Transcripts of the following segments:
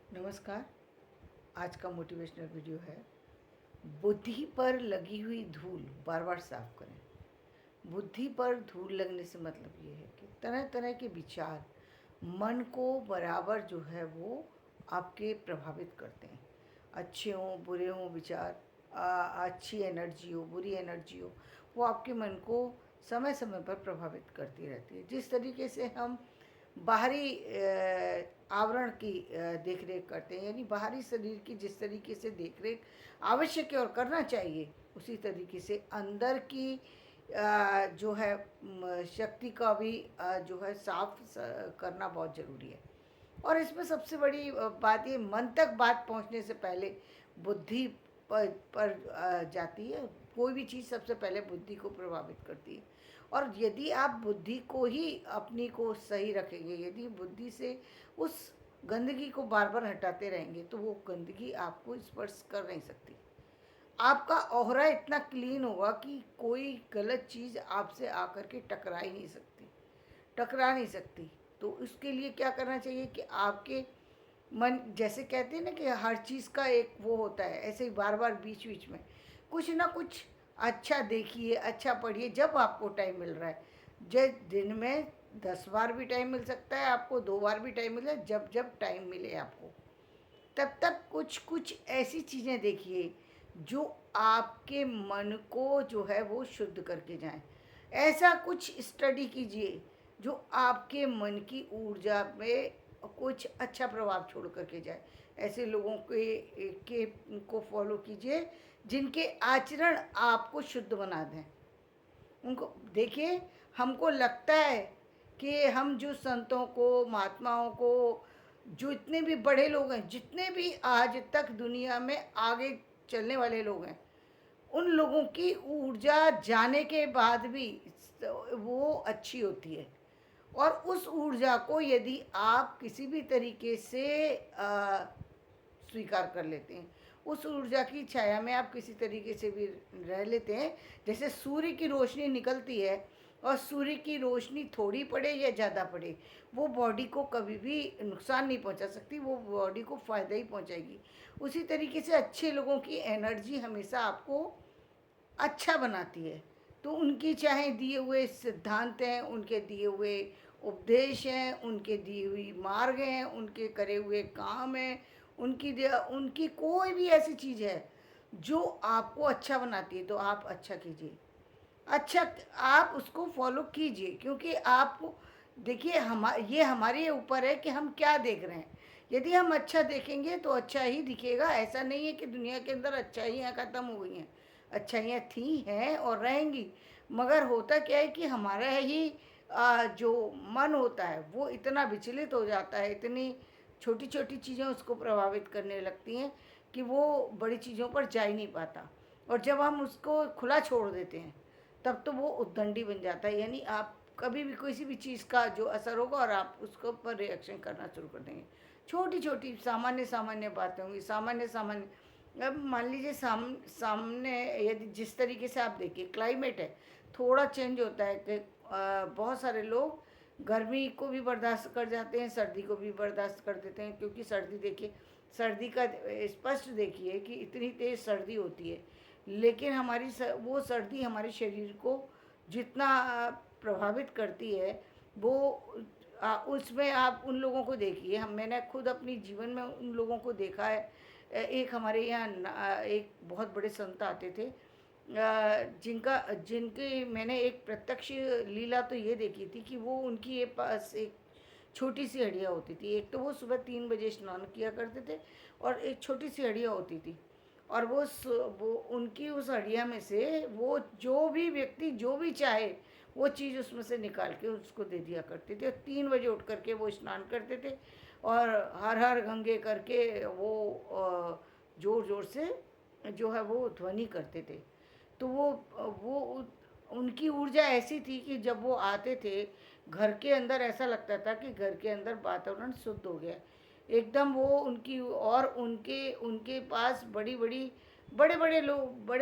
नमस्कार। आज का मोटिवेशनल वीडियो है, बुद्धि पर लगी हुई धूल बार बार साफ करें। बुद्धि पर धूल लगने से मतलब ये है कि तरह तरह के विचार मन को बराबर जो है वो आपके प्रभावित करते हैं। अच्छे हों बुरे हों विचार, अच्छी एनर्जी हो बुरी एनर्जी हो, वो आपके मन को समय समय पर प्रभावित करती रहती है। जिस तरीके से हम बाहरी आवरण की देख रेख करते हैं, यानी बाहरी शरीर की जिस तरीके से देख रेख आवश्यक है और करना चाहिए, उसी तरीके से अंदर की जो है शक्ति का भी जो है करना बहुत ज़रूरी है। और इसमें सबसे बड़ी बात ये, मन तक बात पहुंचने से पहले बुद्धि पर जाती है। कोई भी चीज़ सबसे पहले बुद्धि को प्रभावित करती है। और यदि आप बुद्धि को ही अपनी को सही रखेंगे, यदि बुद्धि से उस गंदगी को बार बार हटाते रहेंगे, तो वो गंदगी आपको स्पर्श कर नहीं सकती। आपका ऑहरा इतना क्लीन होगा कि कोई गलत चीज़ आपसे आकर के टकरा ही नहीं सकती, टकरा नहीं सकती। तो उसके लिए क्या करना चाहिए कि आपके मन, जैसे कहते हैं ना कि हर चीज़ का एक वो होता है, ऐसे ही बार बार बीच बीच में कुछ ना कुछ अच्छा देखिए, अच्छा पढ़िए जब आपको टाइम मिल रहा है। दिन में 10 बार भी टाइम मिल सकता है आपको, 2 बार भी टाइम मिले, जब जब टाइम मिले आपको तब तक कुछ कुछ ऐसी चीज़ें देखिए जो आपके मन को जो है वो शुद्ध करके जाएं। ऐसा कुछ स्टडी कीजिए जो आपके मन की ऊर्जा में कुछ अच्छा प्रभाव छोड़ करके जाए। ऐसे लोगों के को फॉलो कीजिए जिनके आचरण आपको शुद्ध बना दें। उनको देखिए। हमको लगता है कि हम जो संतों को, महात्माओं को, जो इतने भी बड़े लोग हैं, जितने भी आज तक दुनिया में आगे चलने वाले लोग हैं, उन लोगों की ऊर्जा जाने के बाद भी वो अच्छी होती है। और उस ऊर्जा को यदि आप किसी भी तरीके से स्वीकार कर लेते हैं, उस ऊर्जा की छाया में आप किसी तरीके से भी रह लेते हैं, जैसे सूर्य की रोशनी निकलती है, और सूर्य की रोशनी थोड़ी पड़े या ज़्यादा पड़े, वो बॉडी को कभी भी नुकसान नहीं पहुंचा सकती, वो बॉडी को फ़ायदा ही पहुंचाएगी। उसी तरीके से अच्छे लोगों की एनर्जी हमेशा आपको अच्छा बनाती है। तो उनकी चाहे दिए हुए सिद्धांत हैं, उनके दिए हुए उपदेश हैं, उनके दिए हुई मार्ग हैं, उनके करे हुए काम हैं, उनकी कोई भी ऐसी चीज़ है जो आपको अच्छा बनाती है, तो आप अच्छा कीजिए। अच्छा, आप उसको फॉलो कीजिए, क्योंकि आप देखिए, ये हमारे ऊपर है कि हम क्या देख रहे हैं। यदि हम अच्छा देखेंगे तो अच्छा ही दिखेगा। ऐसा नहीं है कि दुनिया के अंदर अच्छाइयाँ ख़त्म हो गई हैं, अच्छाइयाँ थी हैं और रहेंगी। मगर होता क्या है कि हमारा ही जो मन होता है वो इतना विचलित हो जाता है, इतनी छोटी छोटी चीज़ें उसको प्रभावित करने लगती हैं कि वो बड़ी चीज़ों पर जा ही नहीं पाता। और जब हम उसको खुला छोड़ देते हैं, तब तो वो उद्दंडी बन जाता है। यानी आप कभी भी किसी भी चीज़ का जो असर होगा और आप उसको पर रिएक्शन करना शुरू कर देंगे। छोटी छोटी सामान्य सामान्य बातें होंगी, सामान्य सामान्य। अब मान लीजिए सामने यदि जिस तरीके से आप देखिए क्लाइमेट है, थोड़ा चेंज होता है कि बहुत सारे लोग गर्मी को भी बर्दाश्त कर जाते हैं, सर्दी को भी बर्दाश्त कर देते हैं। क्योंकि सर्दी देखिए, सर्दी का स्पष्ट देखिए कि इतनी तेज़ सर्दी होती है, लेकिन वो सर्दी हमारे शरीर को जितना प्रभावित करती है, वो उसमें आप उन लोगों को देखिए। मैंने खुद अपनी जीवन में उन लोगों को देखा है। एक हमारे यहाँ एक बहुत बड़े संत आते थे, जिनके मैंने एक प्रत्यक्ष लीला तो ये देखी थी कि वो उनकी ये पास एक छोटी सी हड्डियाँ होती थी। एक तो वो सुबह 3 बजे स्नान किया करते थे, और एक छोटी सी हड्डियाँ होती थी। और वो उनकी उस हड्डियाँ में से वो जो भी व्यक्ति जो भी चाहे वो चीज़ उसमें से निकाल के उसको दे दिया करते थे। और 3 बजे उठ करके वो स्नान करते थे, और हर हर गंगे करके वो ज़ोर ज़ोर से जो है वो ध्वनि करते थे। तो वो उनकी ऊर्जा ऐसी थी कि जब वो आते थे घर के अंदर, ऐसा लगता था कि घर के अंदर वातावरण शुद्ध हो गया एकदम। वो उनकी, और उनके उनके पास बड़े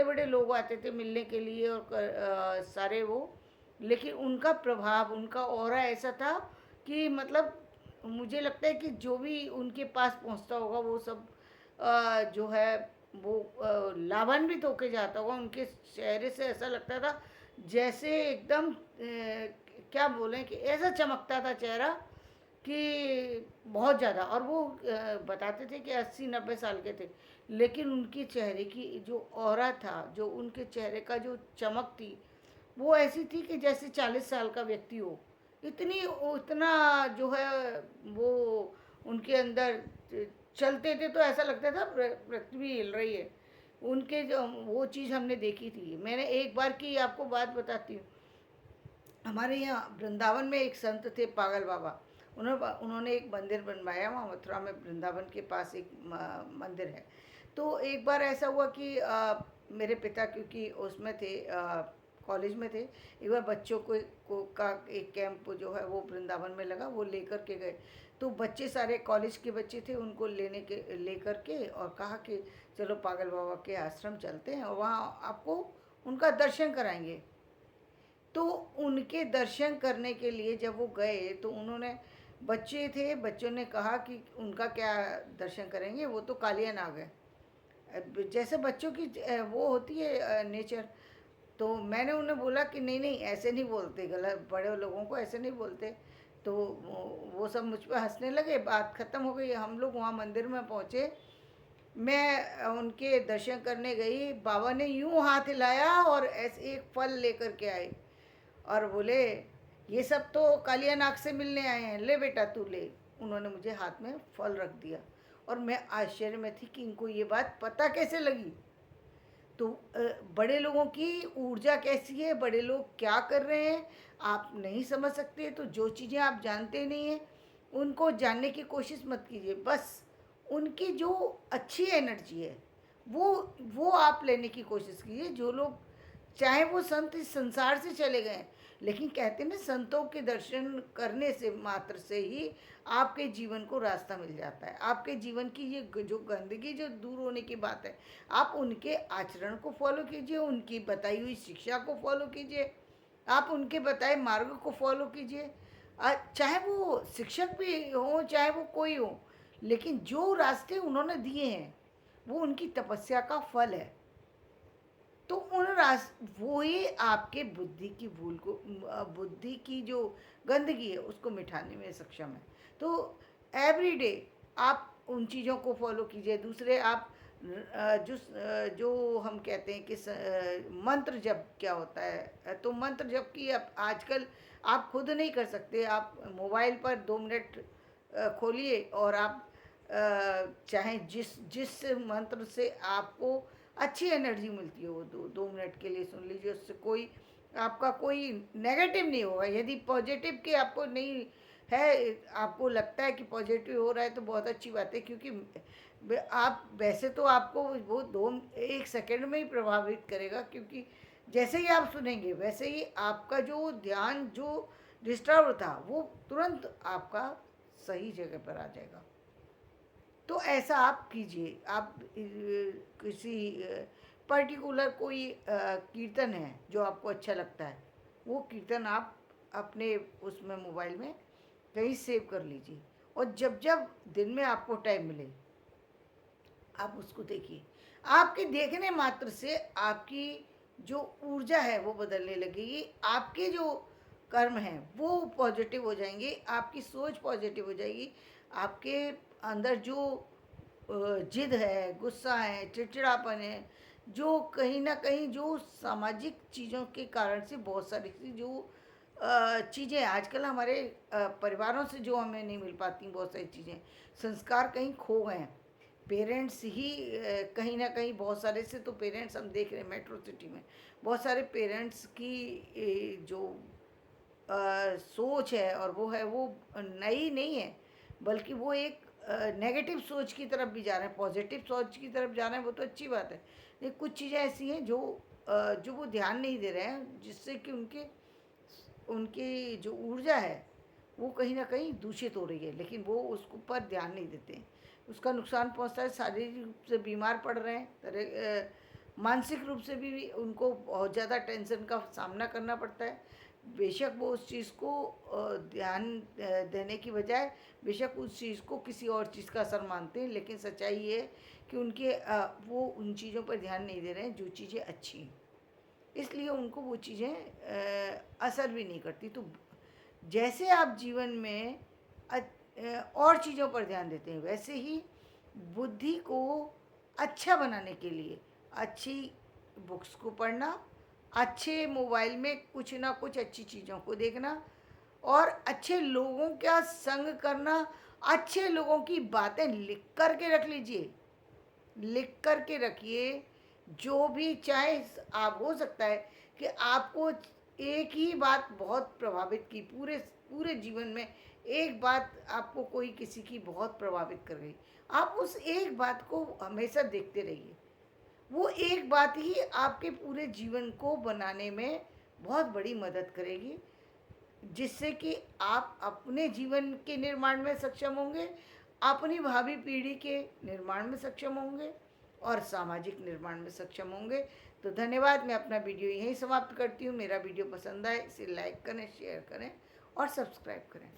बड़े लोग आते थे मिलने के लिए, और सारे वो, लेकिन उनका प्रभाव, उनका ऑरा ऐसा था कि मतलब मुझे लगता है कि जो भी उनके पास पहुंचता होगा वो सब जो है वो लाभान्वित होके जाता होगा। उनके चेहरे से ऐसा लगता था जैसे एकदम क्या बोलें कि ऐसा चमकता था चेहरा कि बहुत ज़्यादा। और वो बताते थे कि 80-90 साल के थे, लेकिन उनके चेहरे की जो ऑरा था, जो उनके चेहरे का जो चमक थी, वो ऐसी थी कि जैसे 40 साल का व्यक्ति हो। इतनी उतना जो है वो उनके अंदर चलते थे तो ऐसा लगता था पृथ्वी हिल रही है। उनके जो वो चीज़ हमने देखी थी। मैंने एक बार की आपको बात बताती हूँ। हमारे यहाँ वृंदावन में एक संत थे पागल बाबा। उन्होंने एक मंदिर बनवाया वहाँ मथुरा में, वृंदावन के पास एक मंदिर है। तो एक बार ऐसा हुआ कि मेरे पिता क्योंकि उसमें थे, कॉलेज में थे, एक बार बच्चों का एक कैंप जो है वो वृंदावन में लगा, वो लेकर के गए। तो बच्चे सारे कॉलेज के बच्चे थे, उनको लेकर के और कहा कि चलो पागल बाबा के आश्रम चलते हैं और वहाँ आपको उनका दर्शन कराएंगे। तो उनके दर्शन करने के लिए जब वो गए तो उन्होंने, बच्चे थे, बच्चों ने कहा कि उनका क्या दर्शन करेंगे, वो तो कालिया नाग है। जैसे बच्चों की वो होती है नेचर। तो मैंने उन्हें बोला कि नहीं नहीं ऐसे नहीं बोलते, गलत, बड़े लोगों को ऐसे नहीं बोलते। तो वो सब मुझ पर हंसने लगे। बात ख़त्म हो गई, हम लोग वहाँ मंदिर में पहुँचे। मैं उनके दर्शन करने गई, बाबा ने यूं हाथ हिलाया और ऐसे एक फल लेकर के आए और बोले ये सब तो कालिया नाग से मिलने आए हैं, ले बेटा तू ले। उन्होंने मुझे हाथ में फल रख दिया और मैं आश्चर्य में थी कि इनको ये बात पता कैसे लगी। तो बड़े लोगों की ऊर्जा कैसी है, बड़े लोग क्या कर रहे हैं आप नहीं समझ सकते। तो जो चीज़ें आप जानते नहीं हैं उनको जानने की कोशिश मत कीजिए। बस उनकी जो अच्छी एनर्जी है वो आप लेने की कोशिश कीजिए। जो लोग, चाहे वो संत इस संसार से चले गए, लेकिन कहते हैं ना संतों के दर्शन करने से मात्र से ही आपके जीवन को रास्ता मिल जाता है। आपके जीवन की ये जो गंदगी जो दूर होने की बात है, आप उनके आचरण को फॉलो कीजिए, उनकी बताई हुई शिक्षा को फॉलो कीजिए, आप उनके बताए मार्ग को फॉलो कीजिए। चाहे वो शिक्षक भी हो, चाहे वो कोई हो, लेकिन जो रास्ते उन्होंने दिए हैं वो उनकी तपस्या का फल है। तो वो ही आपके बुद्धि की भूल को, बुद्धि की जो गंदगी है उसको मिटाने में सक्षम है। तो एवरी डे आप उन चीज़ों को फॉलो कीजिए। दूसरे आप जो हम कहते हैं कि मंत्र जप क्या होता है, तो मंत्र जप की आजकल आप खुद नहीं कर सकते। आप मोबाइल पर 2 मिनट खोलिए और आप चाहे जिस मंत्र से आपको अच्छी एनर्जी मिलती है वो 2 मिनट के लिए सुन लीजिए। उससे कोई आपका कोई नेगेटिव नहीं होगा। यदि पॉजिटिव के आपको नहीं है, आपको लगता है कि पॉजिटिव हो रहा है तो बहुत अच्छी बात है, क्योंकि आप वैसे तो आपको वो 1 सेकंड में ही प्रभावित करेगा, क्योंकि जैसे ही आप सुनेंगे वैसे ही आपका जो ध्यान जो डिस्टर्ब था वो तुरंत आपका सही जगह पर आ जाएगा। तो ऐसा आप कीजिए। आप किसी पर्टिकुलर कोई कीर्तन है जो आपको अच्छा लगता है, वो कीर्तन आप अपने उसमें मोबाइल में कहीं सेव कर लीजिए और जब जब दिन में आपको टाइम मिले आप उसको देखिए। आपके देखने मात्र से आपकी जो ऊर्जा है वो बदलने लगेगी। आपके जो कर्म हैं वो पॉजिटिव हो जाएंगे, आपकी सोच पॉजिटिव हो जाएगी। आपके अंदर जो जिद है, गुस्सा है, चिड़चिड़ापन है, जो कहीं ना कहीं जो सामाजिक चीज़ों के कारण से बहुत सारी जो चीज़ें आजकल हमारे परिवारों से जो हमें नहीं मिल पाती, बहुत सारी चीज़ें, संस्कार कहीं खो गए हैं। पेरेंट्स ही कहीं ना कहीं, बहुत सारे से तो पेरेंट्स हम देख रहे हैं मेट्रो सिटी में, बहुत सारे पेरेंट्स की जो सोच है और वो है वो नई नहीं है, बल्कि वो एक नेगेटिव सोच की तरफ भी जा रहे हैं। पॉजिटिव सोच की तरफ जा रहे हैं वो तो अच्छी बात है, लेकिन कुछ चीज़ें ऐसी हैं जो वो ध्यान नहीं दे रहे हैं, जिससे कि उनकी जो ऊर्जा है वो कहीं ना कहीं दूषित हो रही है, लेकिन वो उसको पर ध्यान नहीं देते हैं। उसका नुकसान पहुंचता है, शारीरिक रूप से बीमार पड़ रहे हैं, मानसिक रूप से भी उनको बहुत ज़्यादा टेंशन का सामना करना पड़ता है। बेशक वो उस चीज़ को ध्यान देने की बजाय बेशक उस चीज़ को किसी और चीज़ का असर मानते हैं, लेकिन सच्चाई ये है कि वो उन चीज़ों पर ध्यान नहीं दे रहे हैं जो चीज़ें अच्छी हैं, इसलिए उनको वो चीज़ें असर भी नहीं करती। तो जैसे आप जीवन में और चीज़ों पर ध्यान देते हैं, वैसे ही बुद्धि को अच्छा बनाने के लिए अच्छी बुक्स को पढ़ना, अच्छे मोबाइल में कुछ ना कुछ अच्छी चीज़ों को देखना और अच्छे लोगों का संग करना, अच्छे लोगों की बातें लिख कर के रख लीजिए, लिख कर के रखिए। जो भी चाहे आप, हो सकता है कि आपको एक ही बात बहुत प्रभावित की, पूरे पूरे जीवन में एक बात आपको कोई किसी की बहुत प्रभावित कर गई, आप उस एक बात को हमेशा देखते रहिए। वो एक बात ही आपके पूरे जीवन को बनाने में बहुत बड़ी मदद करेगी, जिससे कि आप अपने जीवन के निर्माण में सक्षम होंगे, अपनी भावी पीढ़ी के निर्माण में सक्षम होंगे और सामाजिक निर्माण में सक्षम होंगे। तो धन्यवाद। मैं अपना वीडियो यहीं समाप्त करती हूँ। मेरा वीडियो पसंद आए इसे लाइक करें, शेयर करें और सब्सक्राइब करें।